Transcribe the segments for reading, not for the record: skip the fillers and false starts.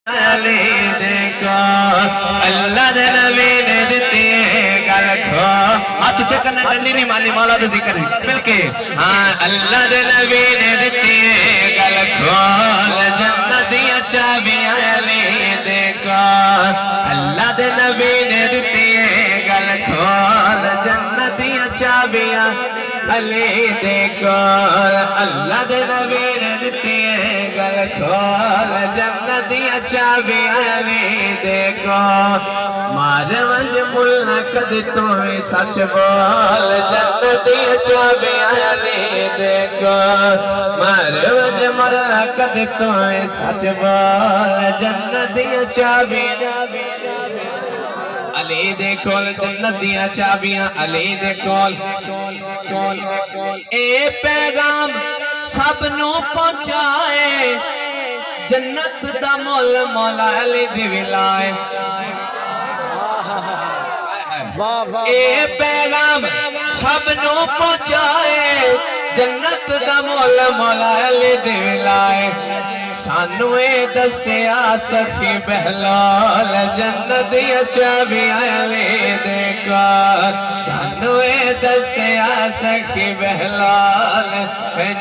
علی دیکھو اللہ دے نبی نے دیتی ہے گل کھو ہاتھ چکن ڈنڈی نہیں مانی مولا تو ذکر مل کے ہاں اللہ دے نبی نے دیتی ہے گل کھول جنتیاں چابیاں علی دیکھو اللہ دے نبی نے دیتی ہے گل کھول جنتیاں چابیاں علی دیکھو اللہ دے نبی نے دیتی ہے گل کھول جنتیاں چابیاں علی دیکھو مار ونج ملا کدی تو سچ بول جنتیاں چابیاں علی دیکھو مار ونج ملا کدی تو سچ بول جنتیاں چابیاں علی دے کول جنت دیاں چابیاں علی دے کول اے پیغام سب نو پہنچائے جنت دا مول مولا علی دی ولائے اے پیغام سب نو پہنچائے جنت دا مول مولا علی دی ولائے سانو اے دسیا سخی بہلال جنت دیاں چابیاں علی دیکھو سانو اے دسیا سخی بہلال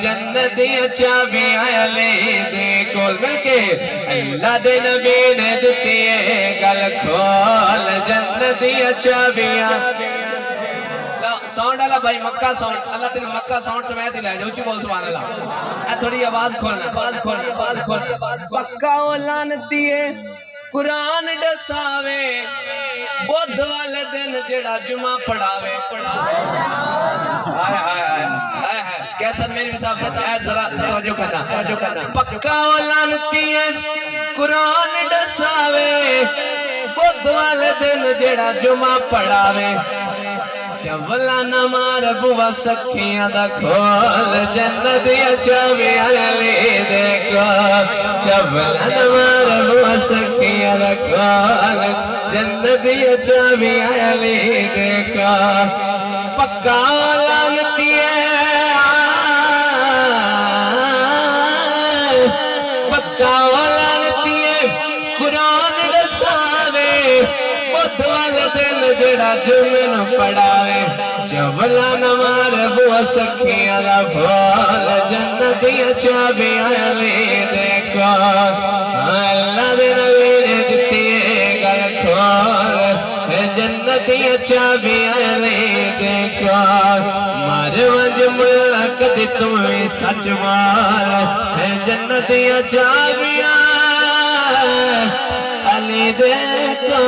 جنت دیاں چابیاں علی دیکھو مل کے اللہ دے نبی نے دیتی ہے گل کھول جنت دیاں چابیاں ساؤنڈ اللہ بھائی مکہ ساؤنڈ اللہ تیرے مکہ ساؤنڈ سمیت ہی لے جاؤ اچھی بول سبحان اللہ اے تھوڑی آواز کھولنا پکا لانتی ہے قرآن ڈساوے بدھ والے دن جڑا جمعہ پڑھاوے کیسا میری حساب سے آیت ذرا توجہ کرنا پکا لانتی ہے قرآن ڈساوے بدھ والے دن جڑا جمعہ پڑھاوے چولا نمار بوا سکھیاں دا کھول جنت دیاں چابیاں علی دیکھو چولا نمار بوا سکھیاں دا کھول جنت دیاں چابیاں علی دیکھو پکا لانتی ہے پکا لانتی ہے قرآن رساوے بدھ والے دن جڑا جمعہ پڑھاوے چولا نمار بوا سکھیاں دا پھول جنت دیاں چابیاں علی دیکھو اللہ دے نبی نے دتی ہے گل کھول جنت دیاں چابیاں علی دیکھو مار ونج ملا کدی تمہیں سچ بول جنت دیاں چابیاں علی دیکھو